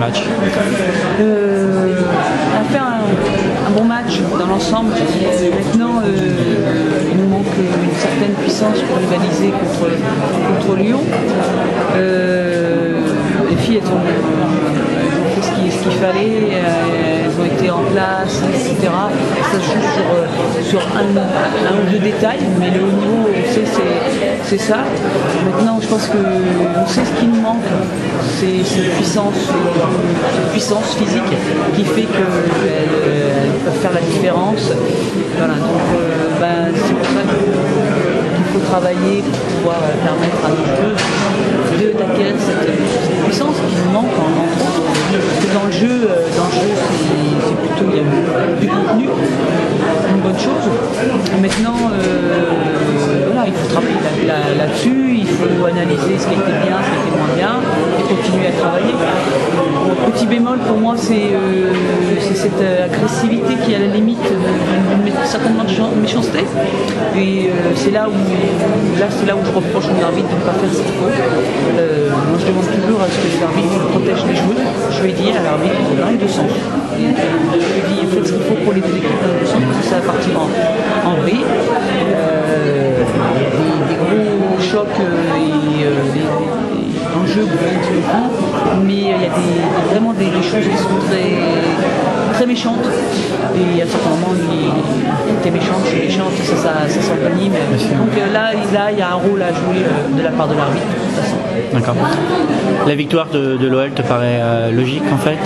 match? On a fait un bon match dans l'ensemble. Maintenant, il nous manque une certaine puissance pour rivaliser contre Lyon. Les filles, elles ont fait ce qu'il fallait, elles ont été en place, etc. Ça se joue sur un ou deux détails, mais le haut niveau, on sait, c'est ça. Maintenant, je pense qu'on sait ce qui nous manque, c'est cette puissance physique qui fait qu'elles peuvent faire la différence. Voilà, donc c'est pour ça qu'il faut travailler pour pouvoir permettre à nos jeux d'acquérir cette puissance qui nous manque en entrant. Parce que dans le jeu, c'est plutôt, il y a du contenu, une bonne chose. Maintenant, voilà, il faut travailler là-dessus, il faut analyser ce qui était bien, ce qui était moins bien, et continuer à travailler. Petit bémol pour moi, c'est cette agressivité qui est à la limite d'une certainement de méchanceté. Et c'est là où je reproche aux arbitres de ne pas faire ce qu'il faut. Moi, je demande toujours à ce que les arbitres protègent les joueurs. Je vais dire à l'arbitre dans les deux sens. Je lui dis faites ce qu'il faut pour les deux équipes dans les deux sens parce que ça va partir en vrille. Des gros chocs et enjeux mais il y a vraiment des choses qui sont très méchantes. Et à certains moments, t'es méchante, je suis méchante, ça s'envenime. Donc là, il y a un rôle à jouer de la part de l'arbitre, de toute façon. D'accord. La victoire de l'OL te paraît logique en fait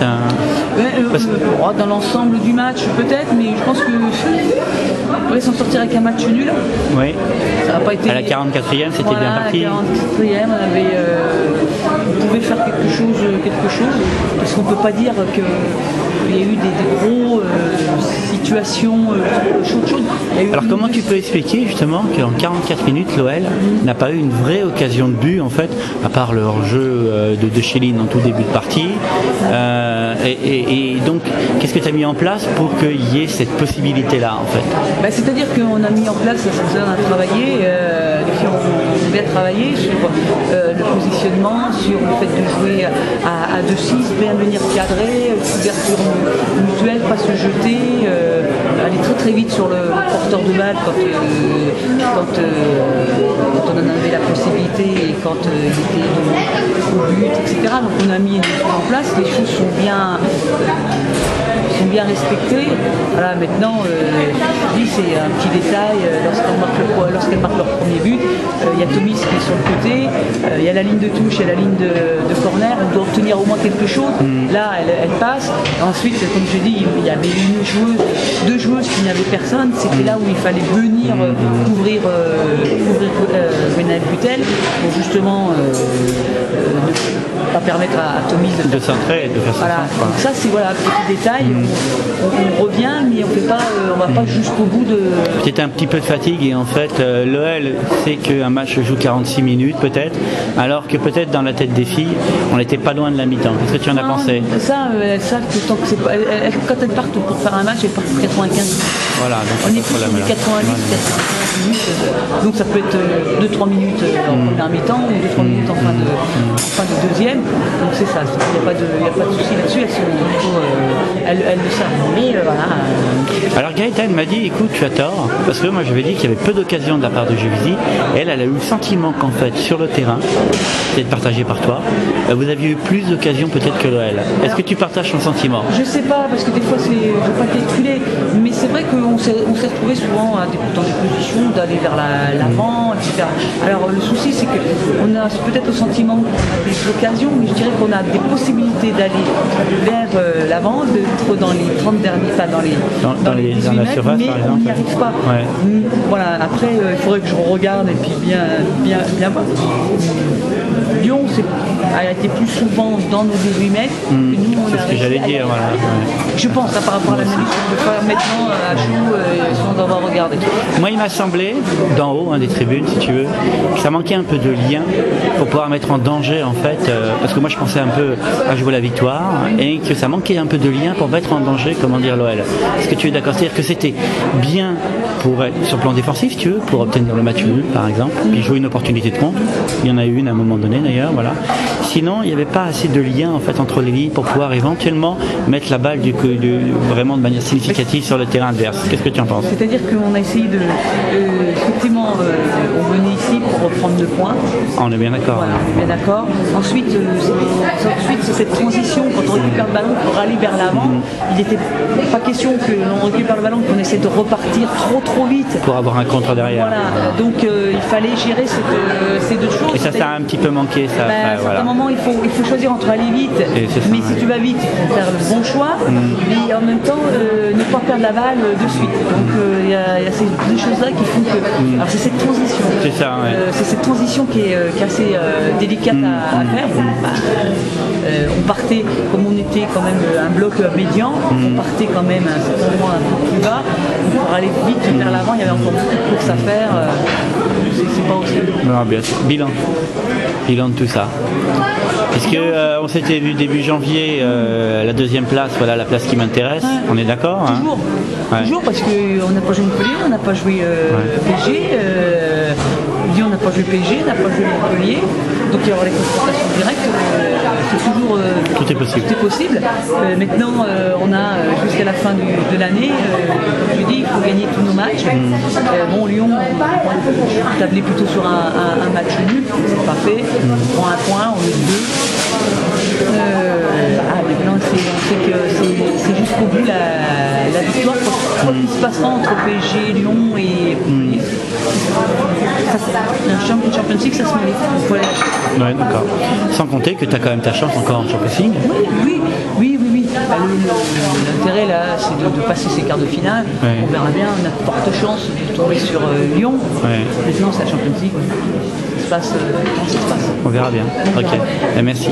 dans l'ensemble du match peut-être, mais je pense que on pourrait s'en sortir avec un match nul. Oui. Ça n'a pas été. À la 44e, c'était bien parti. À la 44e, on pouvait faire quelque chose, parce qu'on ne peut pas dire qu'il y a eu des gros situations chaudes. Alors comment tu peux expliquer justement qu'en 44 minutes l'OL n'a pas eu une vraie occasion de but en fait, à part le hors-jeu de Chéline en tout début de partie, et donc qu'est-ce que tu as mis en place pour qu'il y ait cette possibilité là en fait? C'est-à-dire qu'on a mis en place, on a travaillé, les filles ont bien travaillé sur le positionnement, sur le fait de jouer à 2-6, bien venir cadrer, couverture mutuelle, pas se jeter, aller très très vite sur le porteur de balle quand on en avait la possibilité et quand il était au but, etc. Donc on a mis des choses en place, les choses sont bien respectées. Voilà, maintenant, je dis c'est un petit détail, lorsqu'elles marquent leur premier but, il y a Tomis qui est sur le côté, il y a la ligne de touche et la ligne de corner, on doit obtenir au moins quelque chose. Là, elle passe. Ensuite, comme je dis, il y avait deux joueuses qui n'avaient personne, c'était là où il fallait venir couvrir Gwenaëlle Butel pour justement pas permettre à Tomis de centrer et de faire ça. Voilà. Donc ça c'est un petit détail, on revient mais on va pas jusqu'au bout de. Peut-être un petit peu de fatigue et en fait l'OL sait qu'un match se joue 46 minutes peut-être, alors que peut-être dans la tête des filles on n'était pas loin de la mi-temps. Qu'est-ce que tu en as pensé? Ça, elles savent que tant que c'est pas. Quand elles partent pour faire un match, elles partent pour 95. Voilà, donc on est plus sur du 90, 95 minutes. Donc ça peut être 2-3 minutes en première mi-temps ou 2-3 minutes en fin de deuxième. Donc c'est ça, il n'y a pas de souci là-dessus, elles le savent. Mais voilà. Alors Gaëtane m'a dit, écoute, tu as tort, parce que moi j'avais dit qu'il y avait peu d'occasions de la part de Juvisy, et elle a eu le sentiment qu'en fait sur le terrain, peut-être partagé par toi, vous aviez eu plus d'occasions peut-être que l'OL. Est-ce que tu partages son sentiment? Je sais pas, parce que des fois je ne vais pas calculer, mais c'est vrai qu'on s'est retrouvé souvent dans des positions d'aller vers l'avant, etc. Alors le souci c'est qu'on a peut-être le sentiment qu'on a des occasions, mais je dirais qu'on a des possibilités d'aller vers l'avant, d'être dans les 30 derniers, pas dans les 18 mètres, surface, mais on n'y arrive pas. Ouais. Voilà, après il faudrait que je regarde et puis bien voir. Lyon a été plus souvent dans nos 18 mètres que nous on a. C'est ce que j'allais dire, voilà. Je pense, par rapport à l'analyse qu'on peut faire maintenant à chaud, sans avoir regardé. Moi, il m'a semblé, d'en haut, des tribunes, si tu veux, que ça manquait un peu de lien pour pouvoir mettre en danger, en fait, parce que moi, je pensais un peu à jouer la victoire, et que ça manquait un peu de lien pour mettre en danger, comment dire, l'OL. Est-ce que tu es d'accord? C'est-à-dire que c'était bien pour être sur le plan défensif, si tu veux, pour obtenir le match nul, par exemple, puis jouer une opportunité de contre. Il y en a eu une à un moment donné, d'ailleurs, voilà. Sinon, il n'y avait pas assez de lien, en fait, entre les lignes pour pouvoir éventuellement mettre la balle vraiment de manière significative sur le terrain adverse. Qu'est-ce que tu en penses? C'est-à-dire qu'on a essayé de... effectivement, on venait ici pour reprendre 2 points. Ah, on est bien d'accord. Voilà, on est bien d'accord. Ensuite, c'est cette transition, quand on récupère le ballon pour aller vers l'avant, il n'était pas question que l'on récupère le ballon, qu'on essaie de repartir trop vite. Pour avoir un contre derrière. Voilà, donc il fallait gérer ces deux choses. Et ça a un petit peu manqué, ça. À Voilà. un moment, il faut choisir entre aller vite, mais si tu vas vite, il faut faire le bon choix, mais en même temps, ne pas perdre la balle de suite. Donc il y a ces deux choses-là qui font que... Alors c'est cette transition. C'est ça, ouais. C'est cette transition qui est assez délicate à faire. On partait, comme on était quand même un bloc médian, on partait quand même à un certain moment un peu plus bas. Pour aller vite vers l'avant, il y avait encore beaucoup de courses à faire. C'est pas aussi. Non, bien sûr. Bilan de tout ça. Est-ce que on s'était vu début janvier, la 2e place, voilà la place qui m'intéresse. Ouais. On est d'accord? Toujours. Ouais. Toujours, parce qu'on n'a pas joué Montpellier, on n'a pas joué PSG. Lyon n'a pas joué PSG, n'a pas joué Montpellier. Donc il y aura les confrontations directes. C'est toujours... tout est possible. Tout est possible. Maintenant, on a jusqu'à la fin de l'année, comme je dis, il faut gagner tous nos matchs. Bon, Lyon, on tablait plutôt sur un match nul, c'est pas fait. On prend un point, on est 2. Maintenant, on sait que c'est jusqu'au bout la victoire. Quoi qu'il se passera entre PSG, Lyon et un Champions League, ça se mêle. Ouais, d'accord. Sans compter que tu as quand même ta chance encore en Champions League. Oui. L'intérêt là, c'est de passer ces quarts de finale. Ouais. On verra bien, on a de fortes chances de tomber sur Lyon. Ouais. Maintenant, c'est la Champions League. Ça se passe, comment ça se passe? On verra bien. Ok. Et merci.